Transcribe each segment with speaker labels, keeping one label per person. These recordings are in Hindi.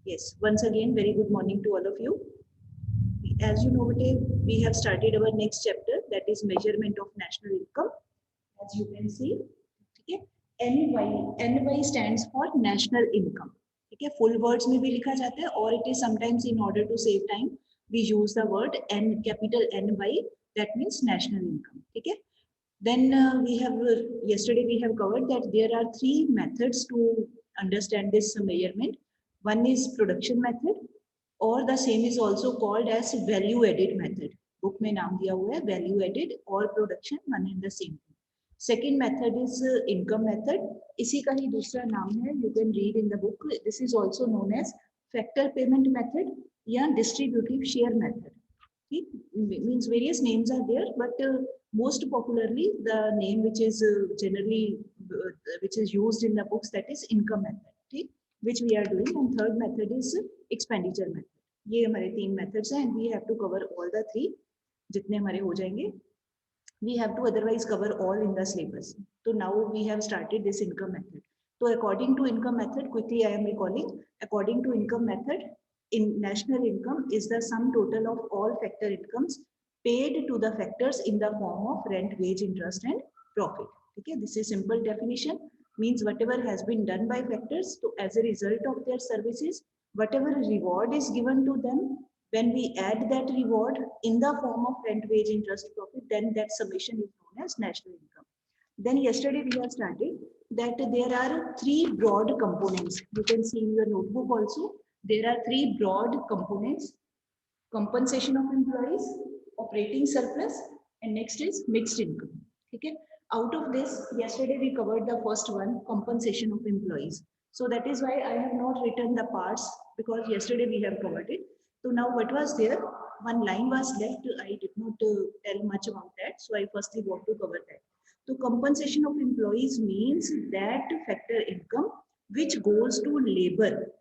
Speaker 1: Yes, once again, very good morning to all of you. As you know, we have started our next chapter, that is measurement of national income. As you can see, okay, NY stands for national income. Okay, full words में भी लिखा जाता है, or it is sometimes in order to save time, we use the word N, capital NY, that means national income. Okay, then yesterday we have covered that there are three methods to understand this measurement. One is production method, or the same is also called as value added method. Book में नाम दिया हुआ है value added or production, one and the same thing. Second method is income method. इसी का ही दूसरा नाम है, you can read in the book. This is also known as factor payment method या distributive share method. It means various names are there, but most popularly the name which is generally which is used in the books, that is income method, okay, which we are doing. And third method is expenditure method. ये हमारे तीन methods हैं, and we have to cover all the three. जितने हमारे हो जाएंगे, we have to otherwise cover all in the syllabus. So now we have started this income method. So according to income method, quickly I am recalling, according to income method, in national income is the sum total of all factor incomes paid to the factors in the form of rent, wage, interest and profit. Okay, this is simple definition, means whatever has been done by factors, so as a result of their services, whatever reward is given to them, when we add that reward in the form of rent, wage, interest, profit, then that summation is known as national income. Then yesterday we have started that there are three broad components. You can see in your notebook also, there are three broad components: compensation of employees, operating surplus, and next is mixed income. Okay. Out of this, yesterday we covered the first one, compensation of employees. So that is why I have not written the parts, because yesterday we have covered it. So now what was there? One line was left. I did not tell much about that. So I firstly want to cover that. So compensation of employees means that factor income which goes to labor.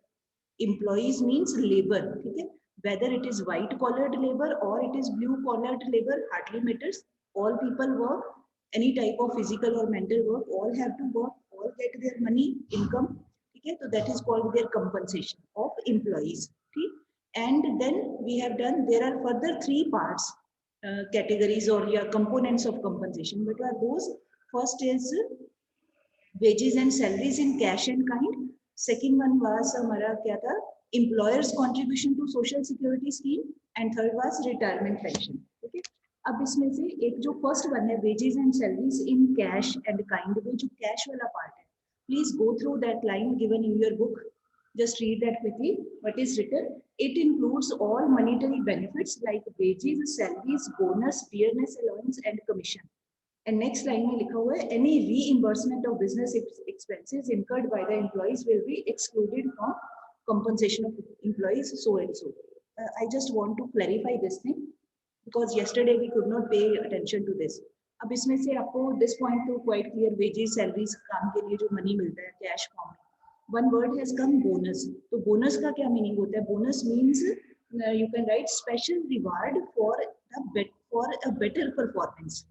Speaker 1: Employees means labor. Okay? Whether it is white collared labor or it is blue collared labor, hardly matters. All people work, any type of physical or mental work, all have to work, all get their money, income. Okay? So that is called their compensation of employees. Okay? And then we have done, there are further three parts, categories or yeah, components of compensation. What are those? First is wages and salaries in cash and kind. Second one was हमारा क्या था, employers contribution to social security scheme, and third was retirement pension. Okay. अब इसमें से एक जो first one है wages and salaries in cash and kind, वो जो cash वाला part है, please go through that line given in your book. Just read that quickly. What is written? It includes all monetary benefits like wages, salaries, bonus, dearness allowance, and commission. And next line में लिखा हुआ है, any reimbursement of business expenses incurred by the employees will be excluded from compensation of employees, so and so. I just want to clarify this thing because yesterday we could not pay attention to this. अब इसमें से आपको this point to quite clear, wages, salaries, काम के लिए जो money मिलता है cash form में. One word has come, bonus. तो bonus का क्या meaning होता है? Bonus means you can write special reward for a better performance.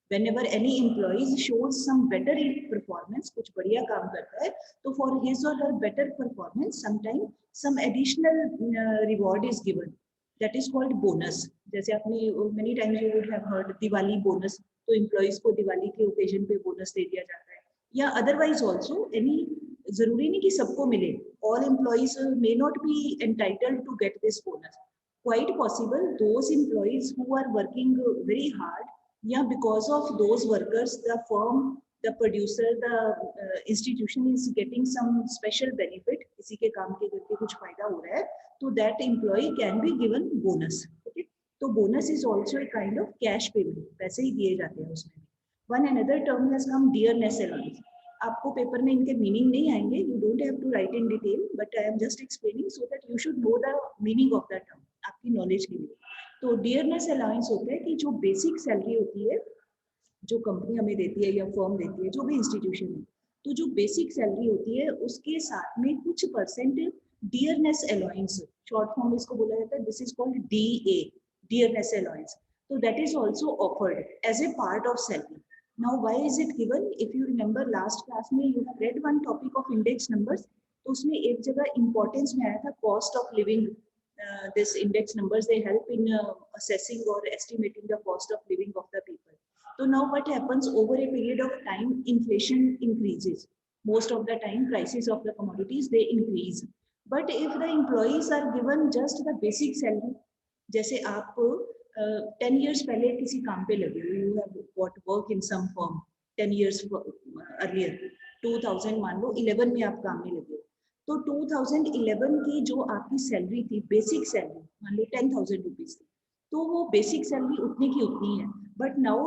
Speaker 1: Whenever any employee shows some better performance, कुछ बढ़िया काम करता है, तो for his or her better performance, sometimes some additional reward is given. That is called bonus. जैसे आपने many times you would have heard Diwali bonus, तो employees को दिवाली के occasion पे bonus दे दिया जाता है. या otherwise also any, जरूरी नहीं कि सबको मिले. All employees may not be entitled to get this bonus. Quite possible those employees who are working very hard, yeah, because of those workers, the firm, the producer, the institution is getting some special benefit, किसी के काम के करके कुछ फायदा हो रहा है, तो that employee can be given bonus. Okay, तो bonus is also a kind of cash payment, पैसे ही दिए जाते हैं उसमें. One another term has come, dearness allowance. आपको पेपर में इनके मीनिंग नहीं आएंगे, you don't have to write in detail, but I am just explaining so that you should know the meaning of that term, आपकी नॉलेज के लिए. तो डियरनेस अलाउंस होता है कि जो बेसिक सैलरी होती है, जो कंपनी हमें देती है या फर्म देती है, जो भी इंस्टीट्यूशन है, तो जो बेसिक सैलरी होती है उसके साथ में कुछ percent dearness allowance, short form इसको बोला जाता है, this is called DA, dearness allowance. तो that is also offered as a part of salary. Now why is it given? If you remember last class में you have read one topic of index numbers, तो उसमें एक जगह इम्पोर्टेंस में आया था cost of living. This index numbers, they help in assessing or estimating the cost of living of the people. So now what happens, over a period of time inflation increases. Most of the time prices of the commodities they increase. But if the employees are given just the basic salary, जैसे आप 10 years पहले किसी काम पे लगे, you have got work in some firm 10 years earlier, 2000 मान लो 11 में आप काम में लगे, तो 2011 की जो आपकी सैलरी थी, बेसिक सैलरी मान लो 10,000 रुपीज थी, तो वो बेसिक सैलरी उतनी की उतनी है. बट नाउ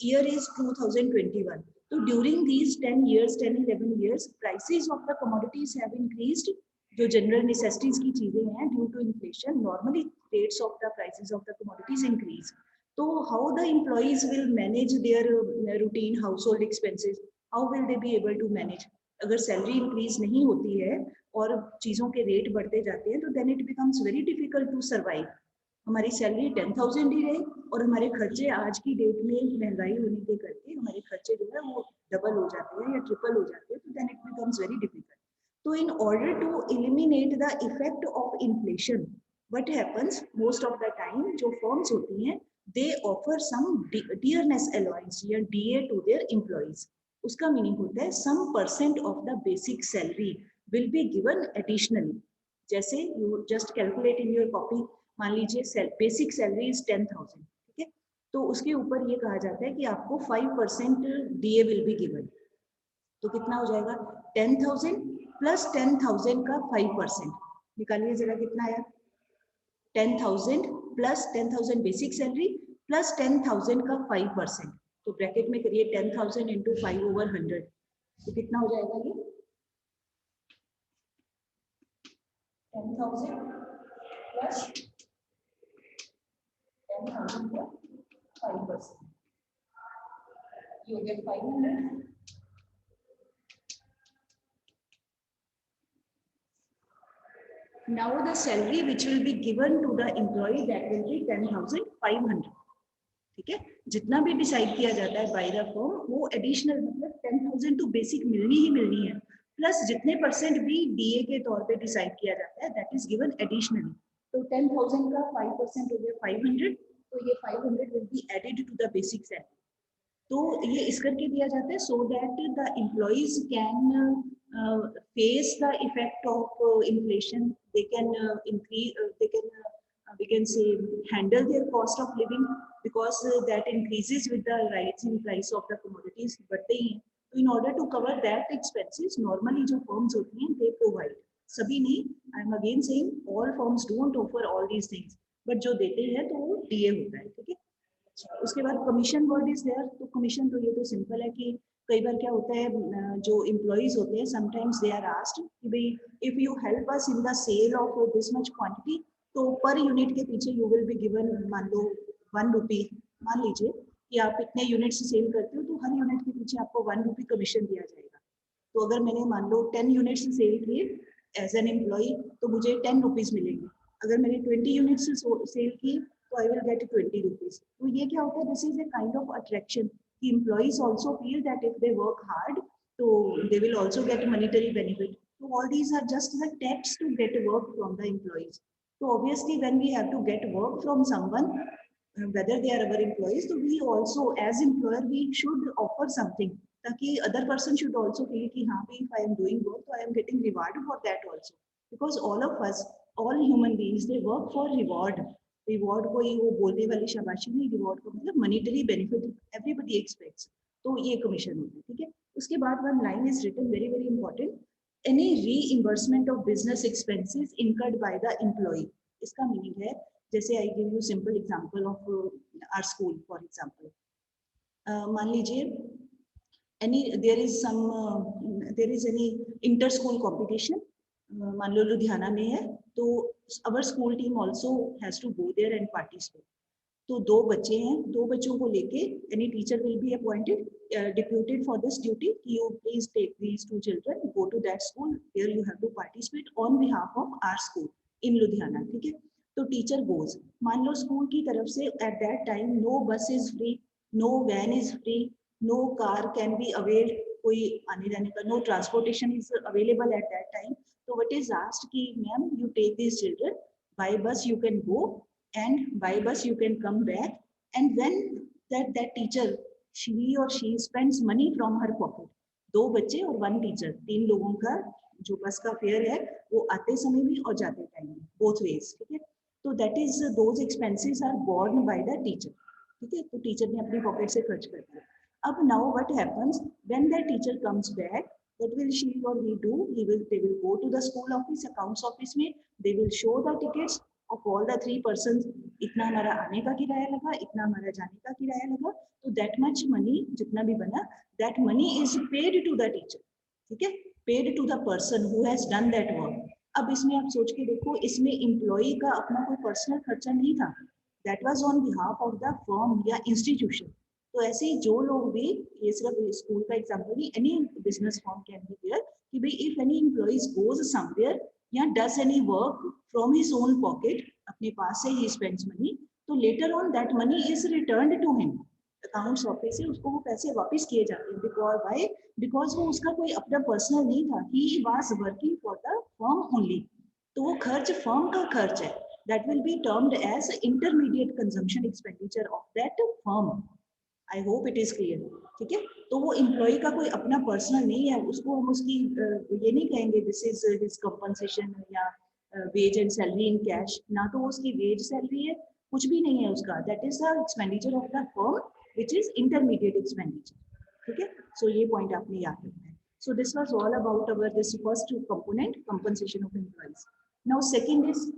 Speaker 1: ईयर इज 2021, तो during these 10 years 10-11 years prices of the commodities have increased. जो जनरल नेसेसिटीज की चीजें हैं, due to inflation normally rates of the prices of the commodities increase. तो how the employees will manage their routine household expenses, how will they be able to manage. अगर सैलरी इंक्रीज नहीं होती है और चीजों के रेट बढ़ते जाते हैं, तो then it becomes very difficult to survive. हमारी सैलरी 10,000 ही रहे और हमारे खर्चे आज की डेट में महंगाई होने के करके हमारे खर्चे जो है वो डबल हो जाते हैं या ट्रिपल हो जाते हैं, तो then it becomes very difficult. तो in order to eliminate the effect of inflation, what happens most of the time, जो फर्म्स होती हैं they offer some dearness allowance या डीए टू देयर एम्प्लॉइज. उसका मीनिंग होता है some percent of the basic salary will be given additionally. जैसे you just calculate in your copy, मान लीजिए बेसिक सैलरी इज 10,000, ठीक है, तो उसके ऊपर ये कहा जाता है कि आपको 5% डीए विल बी गिवन. तो कितना हो जाएगा, 10,000 प्लस 10,000 का 5%. निकालिए जरा कितना आया, 10,000 प्लस 10,000 बेसिक सैलरी प्लस 10,000 का 5%. तो ब्रैकेट में करिए 10,000 इंटू 5/100, तो कितना हो जाएगा ये 10,000 plus 10,000 का 5%. You get 500. Now the salary which will be given to the employee, that will be 10,500. ठीक है, जितना भी डिसाइड किया जाता है बाय द फर्म वो एडिशनल, मतलब 10,000 तो बेसिक मिलनी ही मिलनी है, प्लस जितने परसेंट भी डीए के तौर पे डिसाइड किया जाता है दैट इज गिवन एडिशनली. तो 10,000 का 5% हो गया 500, तो ये 500 will be added to the basic salary. तो ये इस करके दिया जाता है so that the employees can face the effect of inflation, they can increase, they can we can say handle their cost of living, because that increases with the rise in price of the commodities बढ़ते ही हैं. तो in order to cover that expenses normally जो firms होती हैं they provide, सभी नहीं, I am again saying all firms don't offer all these things, but जो देते हैं तो वो DA होता है. ठीक है, उसके बाद कमीशन वर्ड इज देयर. तो कमीशन तो ये तो सिंपल है कि कई बार क्या होता है, जो एम्प्लॉइज होते हैं समटाइम्स दे आर आस्क्ड कि भाई if you help us in the sale of this much quantity, तो पर यूनिट के पीछे यू विल बी गिवन मान लो 1 रुपी. मान लीजिए कि आप इतने यूनिट से सेल करते हो तो हर यूनिट के पीछे आपको 1 रुपी कमीशन दिया जाएगा. तो अगर मैंने मान लो 10 यूनिट से सेल किए एज एन एम्प्लॉय तो मुझे 10 रुपीज मिलेंगे. अगर मैंने 20 यूनिट से सेल किए तो आई विल गेट 20 रुपीज. तो ये क्या होता है, this is a kind of attraction कि employees also feel that if they work hard तो they will also get monetary benefit. तो all these are just the steps to get work from the employees. So obviously when we have to get work from someone, whether they are our employees, so we also as employer we should offer something, ताकि other person should also feel कि हाँ भाई if I am doing work so I am getting reward for that also, because all of us, all human beings, they work for reward. Reward को ये वो बोलने वाली शाबाशी नहीं, reward को मतलब monetary benefit everybody expects. तो ये कमीशन होता है. ठीक है, उसके बाद one line is written very very important, any reimbursement of business expenses incurred by the employee. इसका मीनिंग है, जैसे I give you simple example of our school for example. मान लीजिए any there is any inter school competition, मान लो लुधियाना में है, तो our school team also has to go there and participate. तो 2 बच्चे हैं, 2 बच्चों को लेके any teacher will be appointed deputed for this duty, you please take these 2 children, go to that school, here you have to participate on behalf of our school in Ludhiana. ठीक है, तो टीचर goes. मान लो स्कूल की तरफ से at that time no bus is free, no van is free, no car can be availed, कोई आने जाने का no transportation is available at that time. तो व्हाट इज आस्क्ड कि ma'am you take this children by bus you can go and by bus you can come back, and when that teacher she or she spends money from her pocket. दो बच्चे और वन टीचर, तीन लोगों का जो बस का फेयर है वो आते समय भी और जाते टाइम भी, बोथ वेज, ठीक है। तो that is those expenses are borne by the teacher, ठीक है। तो टीचर ने अपनी पॉकेट से खर्च कर दिया। अब now what happens when that teacher comes back, what will she or he do? They will go to the school office, accounts office में, they will show the tickets of all the three persons. इतना हमारा आने का किराया लगा, इतना हमारा जाने का किराया लगा, तो that much money जितना भी बना, that money is paid to the teacher, ठीक है, paid to the person who has done that work. अब इसमें आप सोच के देखो, इसमें एम्प्लॉई का अपना कोई पर्सनल खर्चा नहीं था, that was on behalf of the firm या institution. तो ऐसे ही जो लोग भी, ये सिर्फ स्कूल का एग्जांपल नहीं, any business form can be there, कि भाई if any employees goes somewhere या does any work from his own pocket, अपने पास से ही स्पेंड्स मनी, तो later on that money is returned to him, accounts office से उसको वो पैसे वापस किए जाते हैं। Because why? बिकॉज वो उसका कोई अपना पर्सनल नहीं था, he was working for the firm only, तो वो खर्च फर्म का खर्च है, that will be termed as intermediate consumption expenditure of that firm. I hope it is clear, ठीक है। तो वो एम्प्लॉय का कोई अपना पर्सनल नहीं है, उसको हम उसकी ये नहीं कहेंगे दिस इज हिज कंपनसेशन या wage and salary in cash, ना तो उसकी वेज सैलरी है, कुछ भी नहीं है उसका, that is the expenditure of the firm which is intermediate expenditure, ठीक है। सो ये पॉइंट आपने याद रखना है। सो this was all about our this first component, compensation of employees. Now second is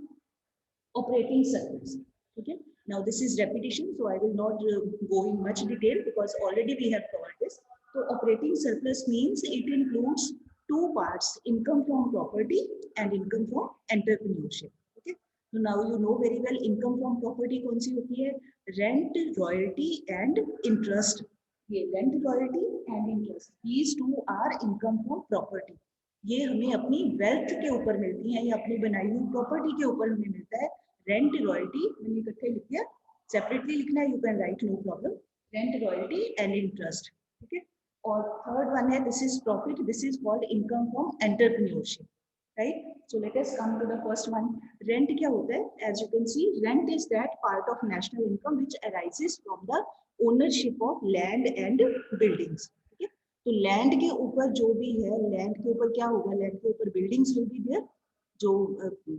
Speaker 1: operating surplus, okay. Now this is repetition, so I will not go in much detail because already we have covered this. So operating surplus means it includes two parts, income from property and income from entrepreneurship, okay. So now you know very well income from property कौन सी होती है, rent, royalty and interest. ये rent, royalty and interest, these two are income from property. ये हमें अपनी वेल्थ के ऊपर मिलती है या अपनी बनाई हुई प्रॉपर्टी के ऊपर हमें मिलता है। रेंट, रॉयल्टी मैंने इकट्ठे लिख दिया, सेपरेटली लिखना है, you can write, no problem. Rent, royalty and interest, ठीक है। और थर्ड वन है this is profit, this is called income from entrepreneurship, right. So let us come to the first one. Rent क्या होता है? As you can see, rent is that part of national income which arises from the ownership of land and buildings, ठीक है। तो लैंड के ऊपर जो भी है, लैंड के ऊपर क्या होगा, लैंड के ऊपर बिल्डिंग्स विल बी देयर। जो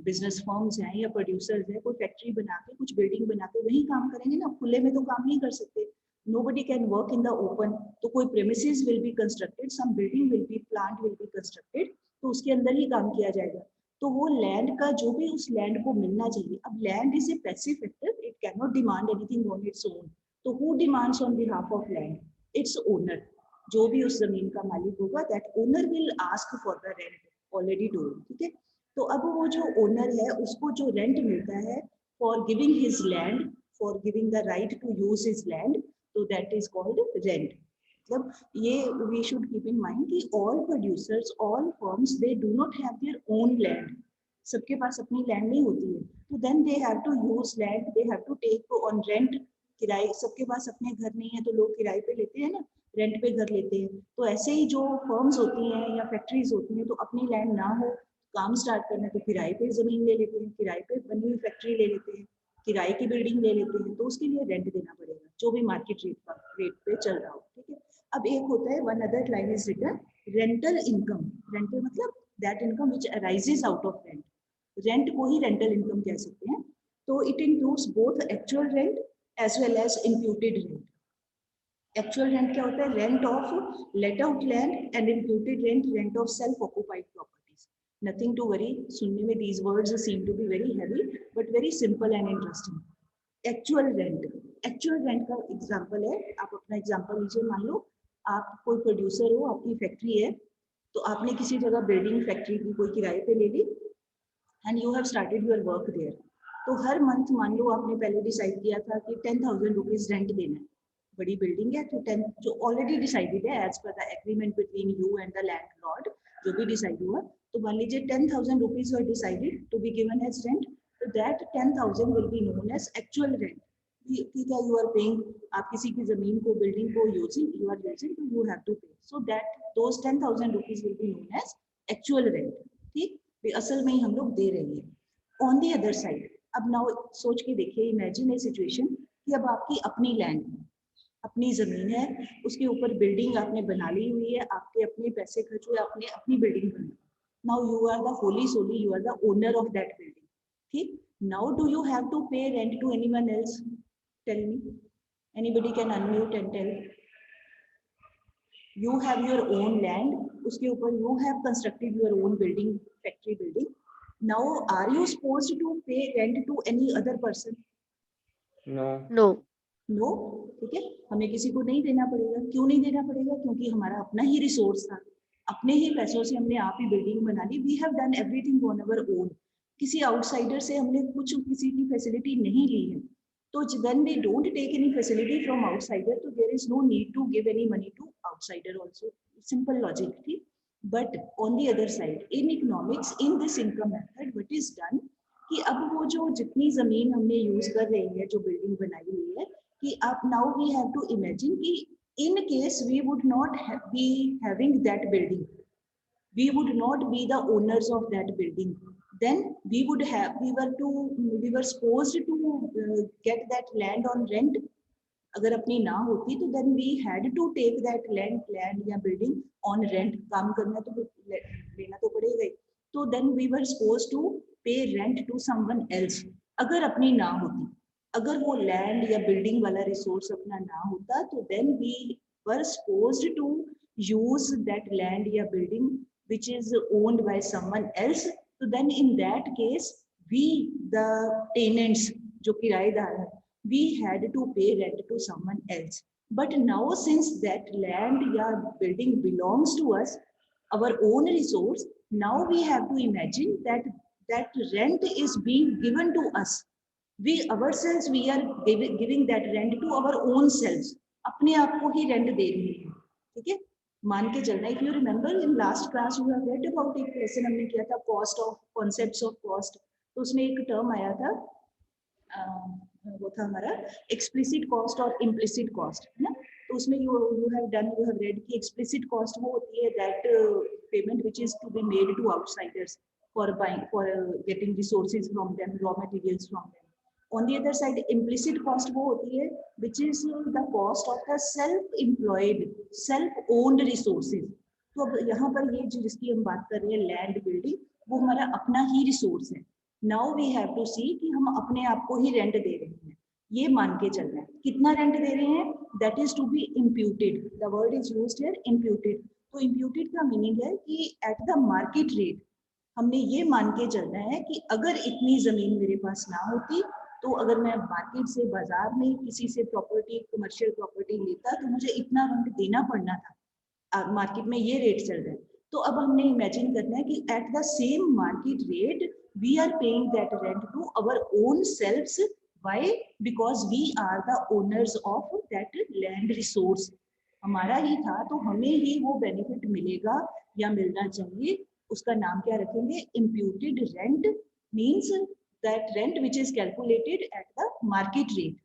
Speaker 1: बिजनेस फर्म्स हैं या प्रोड्यूसर्स हैं, कोई फैक्ट्री बना के कुछ बिल्डिंग बना के वहीं काम करेंगे ना, खुले में तो काम नहीं कर सकते, nobody can work in the open, तो कोई premises will be constructed, some building will be, plant will be constructed, तो उसके अंदर ही काम किया जाएगा। तो वो लैंड का जो भी उस लैंड को मिलना चाहिए, अब land is a passive factor, it can not demand anything on its own, तो who demands on behalf of land? Its owner, जो भी उस जमीन का मालिक होगा, that owner will ask for the rent, already told, ठीक है। तो अब वो जो ओनर है उसको जो रेंट मिलता है for giving his land, for giving the right to use his land, तो दैट इज कॉल्ड रेंट। मतलब ये we should keep in mind कि all producers, all firms, they do not have their own land, सबके पास अपनी लैंड नहीं होती है, तो then they have to use land, they have to take on rent, किराए, सबके पास अपने घर नहीं है तो लोग किराए पे लेते हैं ना, रेंट पे घर लेते हैं। तो ऐसे ही जो फर्म्स होती हैं या फैक्ट्रीज होती हैं, तो अपनी लैंड ना हो, काम स्टार्ट करना तो किराए पे जमीन ले लेते हैं, किराए पे बनी हुई फैक्ट्री ले लेते हैं, किराए की बिल्डिंग ले लेते हैं, तो उसके लिए रेंट देना पड़ेगा, जो भी मार्केट रेट पे चल रहा हो, ठीक है। अब एक होता है, one other line is written rental income. Rental मतलब that income which arises out of rent, rent को ही रेंटल इनकम कह सकते हैं। तो it includes both actual rent as well as imputed rent. Actual rent क्या होता है? Rent of let out land, and imputed rent, rent of self occupied properties. Nothing to worry, सुनने में these words seem to be very heavy but very simple and interesting. Actual rent, actual rent का एग्जांपल है, आप अपना एग्जांपल लीजिए, मान लो आप कोई प्रोड्यूसर हो, आपकी फैक्ट्री है, तो आपने किसी जगह बिल्डिंग फैक्ट्री की कोई किराए पे ले ली and you have started your work there. तो हर मंथ मान लो आपने पहले डिसाइड किया था कि 10,000 रुपीज रेंट देना है, बड़ी बिल्डिंग है तो 10, जो ऑलरेडी डिसाइडेड है as per the agreement between you and the landlord, जो भी डिसाइड हुआ, तो मान लीजिए 10,000 rupees were decided to be given as rent, तो that 10,000 will be known as actual rent. ठीक है, यू आर पेइंग, आप किसी की जमीन को, बिल्डिंग को यूजिंग, यू आर यूजिंग, तो you have to pay, so that those 10,000 rupees will be known as actual rent, ठीक। असल में ही हम लोग दे रहे हैं। ऑन द अदर साइड, अब नाउ सोच के देखिए, इमेजिन ए सिचुएशन कि अब आपकी अपनी लैंड, अपनी जमीन है, उसके ऊपर बिल्डिंग आपने बना ली हुई है, आपके अपने पैसे खर्च हुए, आपने अपनी बिल्डिंग बनाई। Now you are the wholly solely, you are the owner of that building, ठीक। Now do you have to pay rent to anyone else? Tell me, anybody can unmute and tell. You have your own land, उसके ऊपर you have constructed your own building, factory building. Now are you supposed to pay rent to any other person?
Speaker 2: No.
Speaker 3: No.
Speaker 1: No, ठीक है, हमें किसी को नहीं देना पड़ेगा। क्यों नहीं देना पड़ेगा? क्योंकि हमारा अपना ही रिसोर्स था, अपने ही पैसों से हमने आप ही बिल्डिंग बना ली। We have done everything on our own. किसी आउटसाइडर से हमने कुछ किसी की फैसिलिटी नहीं ली है। तो when we don't take any facility from outsider, so there is no need to give any money to outsider also. Simple logic थी। But on the other side, in economics, in this income method, what is done कि अब वो जो जितनी जमीन हमने यूज कर रही है, जो बिल्डिंग बनाई हुई है, कि अब now we have to imagine कि in case we would not be having that building, we would not be the owners of that building, then we were supposed to get that land on rent. अगर अपनी ना होती तो then we had to take that land या building on rent. काम करना तो लेना तो पड़ेगा ही। तो then we were supposed to pay rent to someone else. अगर अपनी ना होती, अगर वो लैंड या बिल्डिंग वाला रिसोर्स अपना ना होता, तो then we were supposed to use that land या building which is owned by someone else. So then in that case, we the tenants, जो किराएदार है, we had to pay rent to someone else. But now since that land या building belongs to us, our own resource, now we have to imagine that rent is being given to us. We ourselves, we are giving that rent to our own selves. अपने आप को ही रेंट दे रही है, ठीक है। मान के चलना, if you remember in last class you have read about एक लेसन हमने किया था, cost of, concepts of cost. तो उसमें एक टर्म आया था, वो था हमारा एक्सप्लिसिट कॉस्ट और इम्प्लिसिट कॉस्ट, है ना। तो उसमें यू हैव रेड कि एक्सप्लिसिट कॉस्ट वो होती है that payment which is to be made to outsiders for buying, for getting resources from them, raw materials from them. On the other side, implicit cost वो होती है which is the cost of the self-employed, self-owned resources. तो अब यहाँ पर ये जिसकी हम बात कर रहे हैं लैंड बिल्डिंग, वो हमारा अपना ही रिसोर्स है। Now we have to see कि हम अपने आप को ही रेंट दे रहे हैं, ये मान के चलना है। कितना रेंट दे रहे हैं? That is to be imputed. The word is used here, imputed. तो imputed का मीनिंग है कि at the market rate, हमने ये मान के चलना है कि अगर इतनी जमीन मेरे पास ना होती, तो अगर मैं मार्केट से, बाजार में किसी से प्रॉपर्टी, कमर्शियल प्रॉपर्टी लेता, तो मुझे इतना रेंट देना पड़ना था। मार्केट में ये रेट चल रहा है। तो अब हमने इमेजिन करना है कि at the same market rate we are paying that rent to our own selves. Why? Because we are the owners of that land resource. हमारा ही था, तो हमें ही वो बेनिफिट मिलेगा या मिलना चाहिए। उसका नाम क्या रखेंगे? Imputed rent. Means that rent which is calculated at the market rate.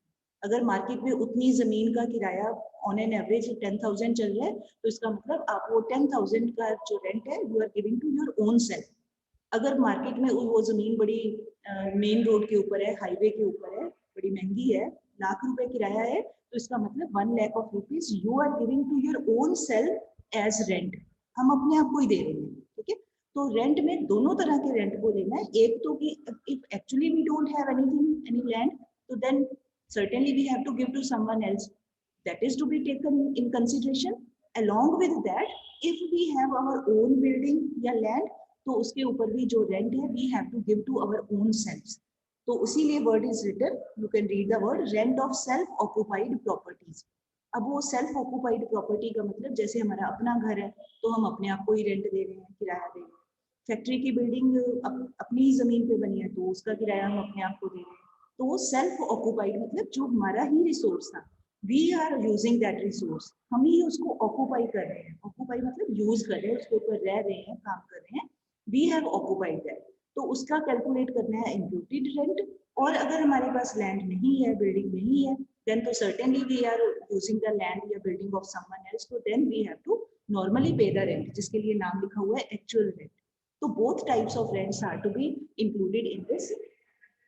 Speaker 1: अगर मार्केट में उतनी जमीन का किराया ऑन एन एवरेज 10,000 चल रहा है, तो इसका मतलब आप वो 10,000 का जो रेंट है you are giving to your own self. अगर मार्केट में वो जमीन बड़ी मेन रोड के ऊपर है, हाईवे के ऊपर है, बड़ी महंगी है, लाख रुपए किराया है, तो इसका मतलब 1 lakh of rupees you are giving to your own self as rent. हम अपने आप को ही दे रहे हैं, ठीक है। तो रेंट में दोनों तरह के रेंट को लेना है। एक तो कि if actually we don't have anything, any land, तो then certainly we have to give to someone else. That is to be taken in consideration. Along with that, if we have our own building या land, तो उसके ऊपर भी जो रेंट है we have to give to our own selves. तो उसीलिए word is written, you can read the word rent of self occupied properties. अब वो सेल्फ ऑक्यूपाइड प्रॉपर्टी का मतलब जैसे हमारा अपना घर है, तो हम अपने आप को ही रेंट दे रहे हैं, किराया दे रहे हैं। फैक्ट्री की बिल्डिंग अपनी ही जमीन पे बनी है, तो उसका किराया हम अपने आप को दे रहे हैं। तो वो सेल्फ ऑक्यूपाइड मतलब जो हमारा ही रिसोर्स था, we are using that resource, हम ही उसको ऑक्यूपाई कर रहे हैं। ऑक्यूपाई मतलब यूज कर रहे हैं, उसके ऊपर रह रहे हैं, काम कर रहे हैं। वी हैव ऑक्यूपाइड दैट, तो उसका कैलकुलेट करना है इम्प्यूटेड रेंट। और अगर हमारे पास लैंड नहीं है, बिल्डिंग नहीं है, then तो certainly we are using the land या building of someone else, so then we have to normally pay the rent, जिसके लिए नाम लिखा हुआ है actual rent. तो both types of rents are to be included in this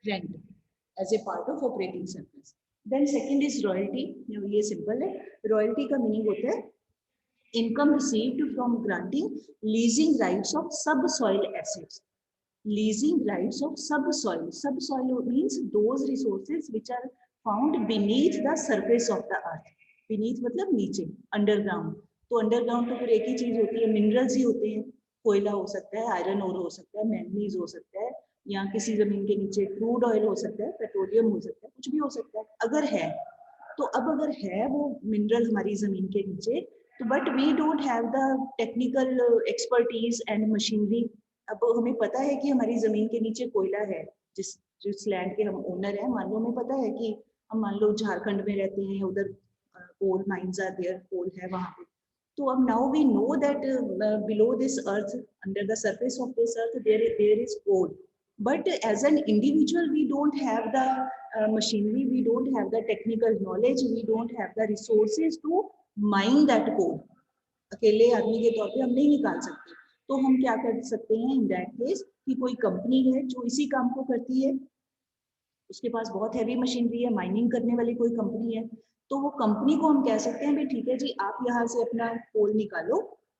Speaker 1: rent as a part of operating surplus. Then second is royalty. ये simple है. Royalty का meaning होता है income received from granting leasing rights of subsoil assets. Leasing rights of subsoil. Subsoil means those resources which are found beneath the surface of the earth. Beneath मतलब नीचे, underground. तो underground तो फिर एक ही चीज होती है, minerals ही होते हैं. कोयला हो सकता है, आयरन ओर हो सकता है, मैंगनीज हो सकता है, या किसी जमीन के नीचे क्रूड ऑयल हो सकता है, पेट्रोलियम हो सकता है, कुछ भी हो सकता है. अगर है तो अब अगर है वो मिनरल हमारी जमीन के नीचे, तो but we don't have the technical expertise and machinery. अब हमें पता है कि हमारी जमीन के नीचे कोयला है, जिस लैंड के हम ओनर हैं. मान लो हमें पता है कि हम मान लो झारखंड में रहते हैं, उधर कोल माइंस आर देयर, कोल है वहां पे. तो अब now we know that below this earth, under the surface of this earth, there is coal. But as an individual, we don't have the machinery, we don't have the technical knowledge, we don't have the resources to mine that coal. अकेले आदमी के तौर पे हम नहीं निकाल सकते. तो हम क्या कर सकते हैं in that case कि कोई कंपनी है जो इसी काम को करती है, उसके पास बहुत हैवी मशीनरी है, माइनिंग करने वाली कोई कंपनी है, तो वो कंपनी को हम कह सकते हैं भाई ठीक है जी, आप यहाँ से अपना कोल निकालो,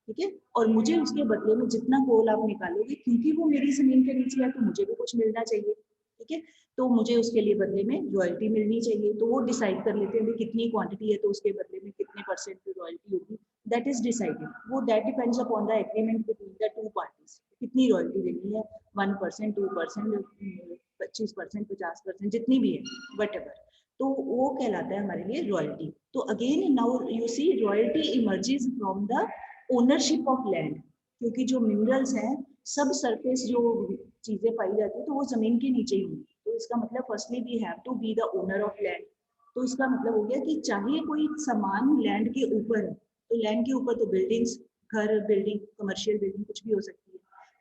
Speaker 1: ठीक है, और मुझे उसके बदले में जितना कोल आप निकालोगे, क्योंकि वो मेरी जमीन के नीचे है तो मुझे भी कुछ मिलना चाहिए, ठीक है, तो मुझे उसके लिए बदले में रॉयल्टी मिलनी चाहिए. तो वो डिसाइड कर लेते हैं भाई कितनी क्वांटिटी है तो उसके बदले में कितने परसेंट की रॉयल्टी होगी. That is decided. वो that depends upon the agreement between the two parties. कितनी रॉयल्टी देनी है, 1%, 2%, 25%, 50%, जितनी भी है, वट एवर. तो वो कहलाता है हमारे लिए रॉयल्टी. तो again now you see royalty emerges from the ownership of land. क्योंकि जो मिनरल्स हैं, सब सरफेस जो चीजें पाई जाती है तो वो जमीन के नीचे ही होंगी. तो इसका मतलब firstly we have to be the owner of land. तो इसका मतलब हो गया कि चाहे कोई सामान लैंड के ऊपर है, तो लैंड के ऊपर तो बिल्डिंग्स, घर, बिल्डिंग, कमर्शियल बिल्डिंग कुछ भी हो सकती है,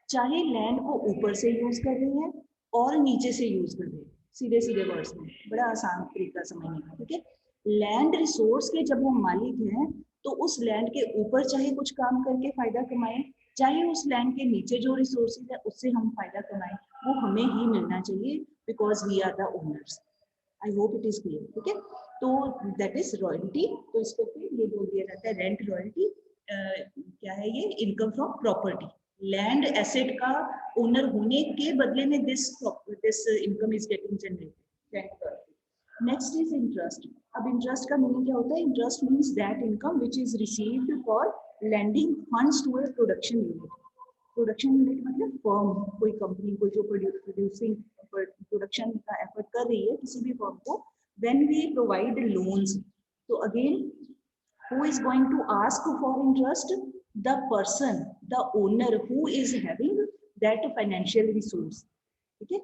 Speaker 1: चाहे लैंड को ऊपर से यूज कर रहे हैं और नीचे से यूज कर रहे हैं. सीधे सीधे वर्ड्स में बड़ा आसान तरीका समझने का, ठीक है. लैंड रिसोर्स के जब हम मालिक हैं तो उस लैंड के ऊपर चाहे कुछ काम करके फायदा कमाएं, चाहे उस लैंड के नीचे जो रिसोर्सेज है उससे हम फायदा कमाएं, वो हमें ही मिलना चाहिए, because we are the owners. I hope it is clear, ठीक है. तो दैट इज रॉयल्टी. तो इसको फिर ये बोल दिया जाता है रेंट रॉयल्टी. क्या है ये? Income from property. Land asset का ओनर होने के बदले में this income is getting generated. Next is interest. अब इंटरेस्ट का मीनिंग क्या होता है? Interest means that income which is received for lending funds to a production unit. Production unit मतलब फर्म, कोई कंपनी, कोई जो प्रोड्यूसिंग प्रोडक्शन का एफर्ट कर रही है किसी भी फर्म को, व्हेन वी प्रोवाइड लोन्स. तो again who is going to ask for interest? The person, the owner who is having that financial resource. ठीक है.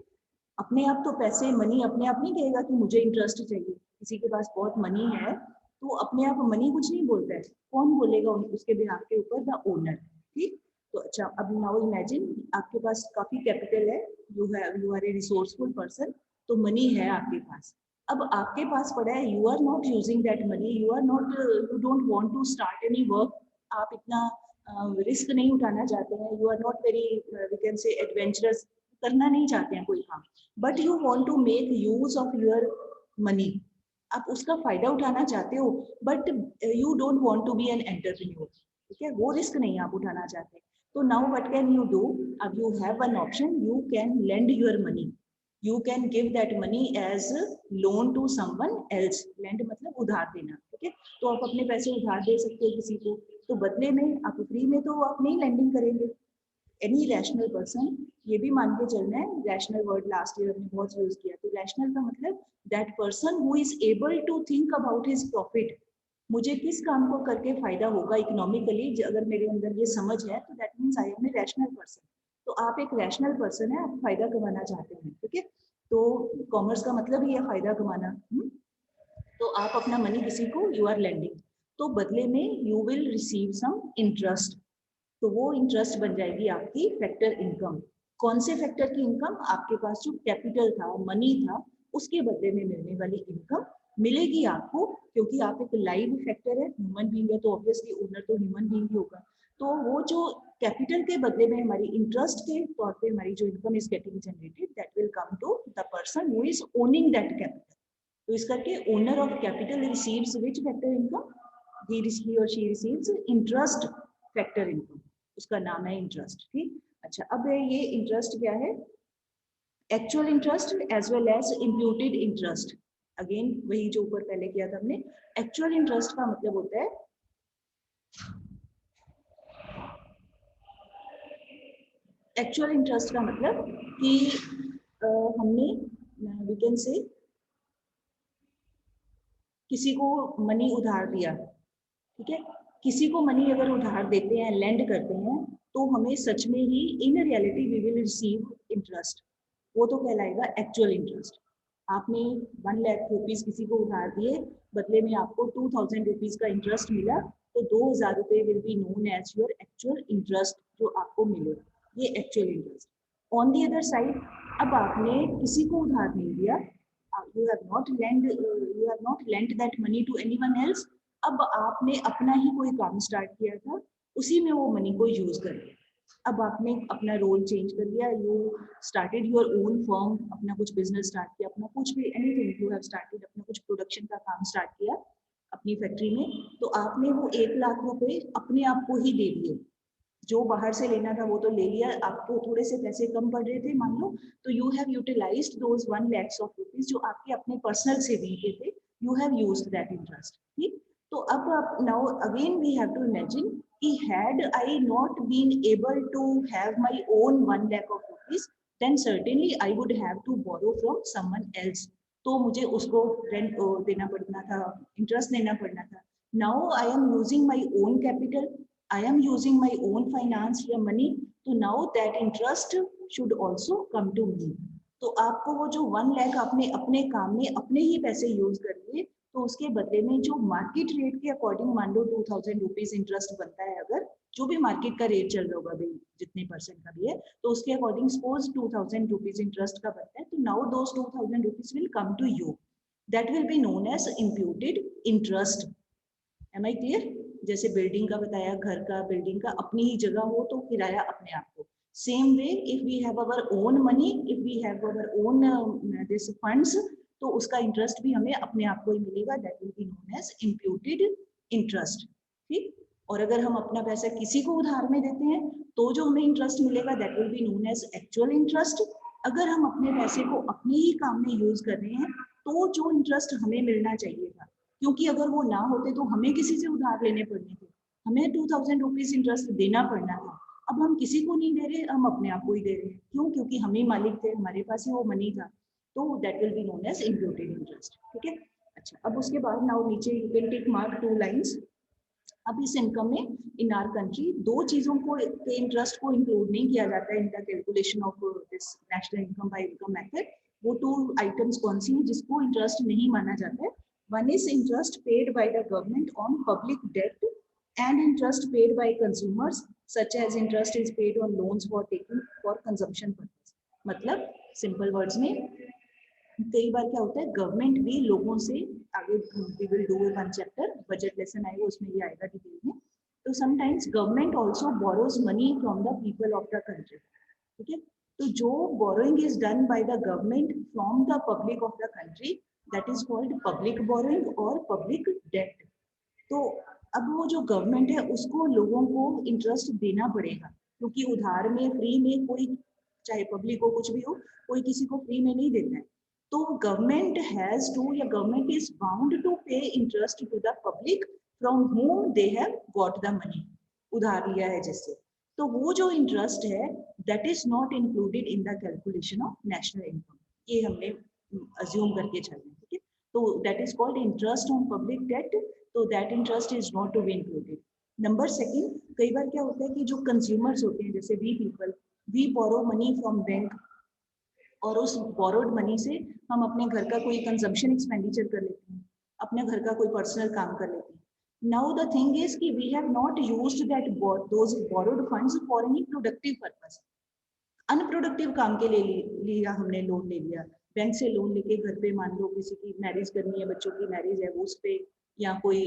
Speaker 1: अपने आप तो पैसे, मनी अपने आप नहीं कहेगा कि मुझे इंटरेस्ट चाहिए. किसी के पास बहुत मनी है तो अपने आप मनी कुछ नहीं बोलता है. कौन बोलेगा उसके बिहाफ के ऊपर? The owner. ठीक. तो अच्छा, अब नाउ इमेजिन आपके पास काफी कैपिटल है, you are a resourceful person, तो मनी है आपके पास. अब आपके पास पड़ा है, you are not using that money, you don't want to start any work. आप इतना रिस्क नहीं उठाना चाहते हैं, you are not very we can say adventurous, करना नहीं चाहते हैं कोई काम, but you want to make use of your money. आप उसका फायदा उठाना चाहते हो, but you don't want to be an entrepreneur. ठीक है, वो रिस्क नहीं आप उठाना चाहते. तो now what can you do? अब you have one option, you can lend your money. You can give that money as loan to someone else. Lend मतलब उधार देना. ठीक है, तो आप अपने पैसे उधार दे सकते हो किसी को, तो बदले में आप फ्री में तो आप नहीं लैंडिंग करेंगे. एनी रैशनल पर्सन, ये भी मान के चलना है, रैशनल वर्ड लास्ट ईयर हमने बहुत यूज किया, तो रैशनल का मतलब that person who is able to think about his profit. मुझे किस काम को करके फायदा होगा इकोनॉमिकली, अगर मेरे अंदर ये समझ है तो that means I am a rational person. तो आप एक रैशनल पर्सन है, आप फायदा कमाना चाहते हैं. ठीक है, तो कॉमर्स का मतलब ही है फायदा कमाना. तो आप अपना मनी किसी को यू आर लेंडिंग, तो बदले में you will receive some interest. तो वो इंटरेस्ट बन जाएगी आपकी फैक्टर इनकम. कौन से फैक्टर की इनकम? आपके पास जो कैपिटल था, मनी था, उसके बदले में मिलने वाली इनकम मिलेगी आपको, क्योंकि आप एक लाइव फैक्टर है, ह्यूमन बीइंग है, तो ऑब्वियसली ओनर तो ह्यूमन बीइंग ही होगा. तो वो जो कैपिटल के बदले में हमारी इंटरेस्ट के तौर पे हमारी जो income is getting generated, that will come to the person who is owning that capital. तो इस करके owner of capital receives which factor income, he or she receives interest factor income, उसका नाम है इंटरेस्ट। ठीक, अच्छा, अब ये इंटरेस्ट क्या है, actual interest as well as imputed interest. Again वही जो ऊपर पहले किया था हमने। एक्चुअल इंटरेस्ट का मतलब होता है, एक्चुअल इंटरेस्ट का मतलब कि हमने वी कैन से किसी को मनी उधार दिया, ठीक है, किसी को मनी अगर उधार देते हैं, लेंड करते हैं, तो हमें सच में ही in reality we will receive interest, वो तो कहलाएगा एक्चुअल इंटरेस्ट। आपने 1 लाख रुपीज किसी को उधार दिए, बदले में आपको 2000 रुपीज का इंटरेस्ट मिला, तो 2000 रुपए will be known as your actual interest जो आपको मिलेगा, ये actual interest. On the other side, अब आपने किसी को उधार नहीं दिया, you have not lent that money to anyone else, अब आपने अपना ही कोई काम स्टार्ट किया था, उसी में वो मनी को यूज कर लिया। अब आपने अपना रोल चेंज कर लिया, you started your own firm, अपना कुछ बिजनेस स्टार्ट किया, अपना कुछ भी एनीथिंग यू हैव स्टार्टेड, अपना कुछ प्रोडक्शन का काम स्टार्ट किया अपनी फैक्ट्री में, तो आपने वो 1 लाख रुपए अपने आप को ही दे दिए। जो बाहर से लेना था वो तो ले लिया, आपको थोड़े से पैसे कम पड़ रहे थे मान लो, तो you have utilized those 1 lakhs of rupees जो आपके अपने पर्सनल सेविंग के थे, you have used that interest. ठीक, तो अब now again we have to imagine कि had I not been able to have my own 1 lakh of rupees, then certainly I would have to borrow from someone else, तो मुझे उसको रेंट देना पड़ना था, इंटरेस्ट देना पड़ना था। Now I am using my own capital, I am using my own finance या money, तो now that interest should also come to me। तो आपको वो जो 1 लाख आपने अपने काम में अपने ही पैसे यूज कर लिए, तो उसके बदले में जो मार्केट रेट के अकॉर्डिंग मान लो 2000 रुपीज इंटरेस्ट बनता है, अगर जो भी मार्केट का रेट चल रहा होगा भाई जितने परसेंट का भी है, तो उसके अकॉर्डिंग सपोज 2000 रुपीज इंटरेस्ट का बनता है, तो now those 2000 rupees will come to you, that will be known as imputed interest. Am I clear? जैसे बिल्डिंग का बताया, घर का, बिल्डिंग का अपनी ही जगह हो तो किराया अपने आप को। Same way if we have our own money, if we have our own this funds, तो उसका इंटरेस्ट भी हमें अपने आप को ही मिलेगा, that will be known as imputed interest. ठीक, और अगर हम अपना पैसा किसी को उधार में देते हैं, तो जो हमें इंटरेस्ट मिलेगा that will be known as actual interest. अगर हम अपने पैसे को अपने ही काम में यूज कर रहे हैं, तो जो इंटरेस्ट हमें मिलना चाहिए था, क्योंकि अगर वो ना होते तो हमें किसी से उधार लेने पड़ने थे, हमें 2000 रुपीज इंटरेस्ट देना पड़ना था, अब हम किसी को नहीं दे रहे, हम अपने आप को ही दे रहे हैं। क्यों? क्योंकि हम ही मालिक थे, हमारे पास ही वो मनी था, तो that will be known as imputed interest. ठीक है, अच्छा, अब उसके बाद नाउ नीचे you can take mark 2 lines. अब इस इनकम में इन आवर कंट्री 2 चीजों को के इंटरेस्ट को इंक्लूड नहीं किया जाता है इन the calculation of this national income by income method. वो 2 आइटम्स कौन सी हैं जिसको इंटरेस्ट नहीं माना जाता है? One is interest paid by the government on public debt and interest paid by consumers, such as interest is paid on loans for taking for consumption purpose। मतलब सिंपल वर्ड्स में, कई बार क्या होता है, गवर्नमेंट भी लोगों से, आगे we will do one chapter, budget lesson आएगा उसमें ये आएगा डिटेल में, तो sometimes government also borrows money from the people of the country. ठीक है, तो जो borrowing is done by the government from the public of the country, that is called public borrowing और पब्लिक डेट। तो अब वो जो गवर्नमेंट है उसको लोगों को इंटरेस्ट देना पड़ेगा, क्योंकि उधार में फ्री में कोई, चाहे पब्लिक हो कुछ भी हो, कोई किसी को फ्री में नहीं देता है। तो गवर्नमेंट हैज टू, या government is bound to pay interest to the public from whom they have got the money, उधार लिया है जिससे। तो वो जो इंटरेस्ट है that is not included in the calculation of national income, ये हमने अज्यूम करके चलना है। ठीक है, तो that is called interest on public debt, तो that interest is not to be included. Number second, कई बार क्या होता है कि जो कंज्यूमर्स होते हैं, जैसे we people, we borrow money from bank, और उस बोरोड मनी से हम अपने घर का कोई कंजम्पशन एक्सपेंडिचर कर लेते हैं, अपने घर का कोई पर्सनल काम कर लेते हैं। नाउ द थिंग इज कि we have not used that those borrowed funds for any productive purpose. Unproductive काम के लिए लिया हमने, लोन ले लिया, बैंक से लोन लेके घर पे मान लो किसी की मैरिज करनी है, बच्चों की मैरिज है, वो उस पे, या कोई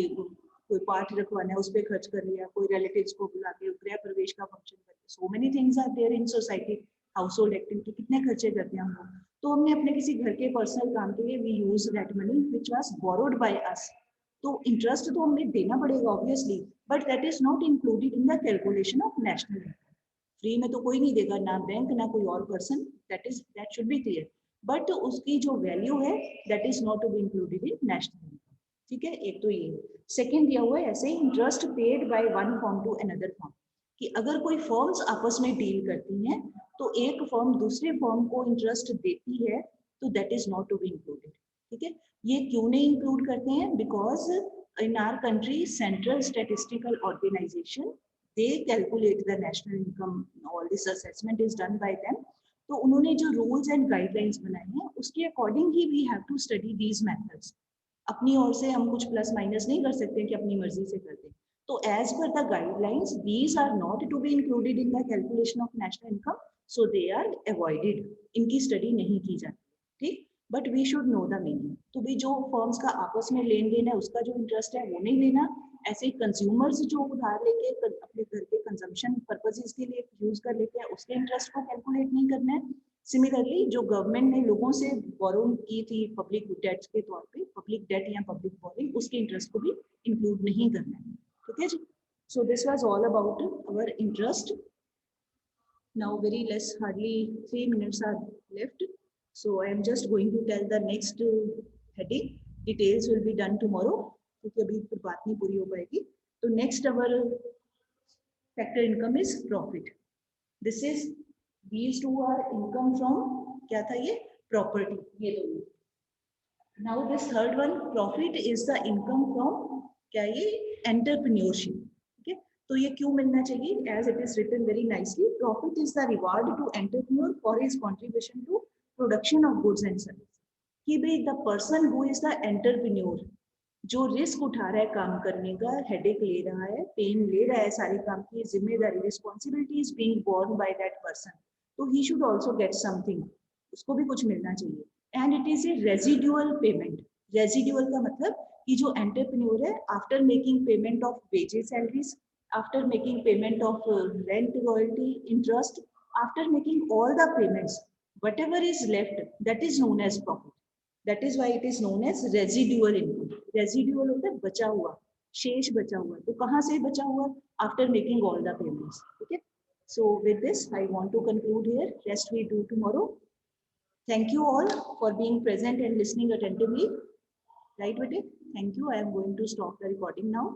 Speaker 1: कोई पाठ रखवाना है उस पर खर्च कर लिया, कोई रिलेटिव्स को बुला के गृह प्रवेश का फंक्शन कर लिया। So many things are there in society, household activity, कितने खर्चे करते हैं हम लोग। तो हमने अपने किसी घर के पर्सनल काम के लिए we use that money which was borrowed by us. तो इंटरेस्ट तो हमें देना पड़ेगा obviously, but that is not included in the calculation of national income. Free में तो कोई नहीं देगा, ना बैंक ना कोई और person, that should be clear. But उसकी जो वैल्यू है that is not to be included in national income. ठीक है, एक तो ये। सेकेंड दिया हुआ है ऐसे ही interest paid by one firm to another firm, कि अगर कोई फर्म्स आपस में डील करती हैं तो एक फर्म दूसरे फर्म को इंटरेस्ट देती है, तो that is not to be included. ठीक है, ये क्यों नहीं इंक्लूड करते हैं? Because in our country central statistical organisation, they calculate the national income, all this assessment is done by them. तो उन्होंने जो रूल्स एंड गाइडलाइंस बनाए हैं उसके अकॉर्डिंग ही we have to study these methods. अपनी ओर से हम कुछ प्लस माइनस नहीं कर सकते कि अपनी मर्जी से कर दें। तो as per the guidelines these are not to be included in the calculation of national income, so they are avoided, इनकी स्टडी नहीं की जाती। ठीक, but we should know the meaning. तो भी जो फर्म्स का आपस में लेन देन है उसका जो इंटरेस्ट है वो नहीं लेना। ऐसे कंज्यूमर्स जो उधार लेके अपने घर के कंजम्पशन पर्पसेस के लिए यूज कर लेते हैं उसके इंटरेस्ट को कैलकुलेट नहीं करना है। सिमिलरली जो गवर्नमेंट ने लोगों से बोरो की थी पब्लिक डेट्स के तौर पे, पब्लिक डेट या पब्लिक बोरिंग, उसके इंटरेस्ट को भी इंक्लूड नहीं करना है। ठीक है जी, so this was all about our interest. Now very less, hardly 3 minutes are left, so I am just going to tell the next heading. Details will be done tomorrow, क्योंकि अभी फिर बात नहीं पूरी हो पाएगी। तो next our factor income is profit. This is these two are income from, क्या था ये, प्रॉपर्टी, ये दोनों। Now this third one, profit is the income from, क्या ये, एंटरप्रेन्योरशिप। ठीक है, तो ये क्यों मिलना चाहिए? As it is written very nicely, profit is the reward to entrepreneur for his contribution to production of goods and service. कि भाई the person who is the entrepreneur, जो रिस्क उठा रहा है काम करने का, हेडेक ले रहा है, पेन ले रहा है, सारे काम की जिम्मेदारी, responsibility is being borne by that person, तो he should also get something, उसको भी कुछ मिलना चाहिए। And it is a residual payment. Residual का मतलब कि जो एंटरप्रेन्योर है, after making payment of wages, salaries, after making payment of rent, royalty, interest, after making all the payments, whatever is left, that is known as profit. That is why it is known as residual income. Residual होता है बचा हुआ, शेष बचा हुआ। तो कहाँ से बचा हुआ? After making all the payments. Okay. So with this, I want to conclude here. Rest we do tomorrow. Thank you all for being present and listening attentively. Right, Vijay? Thank you. I am going to stop the recording now.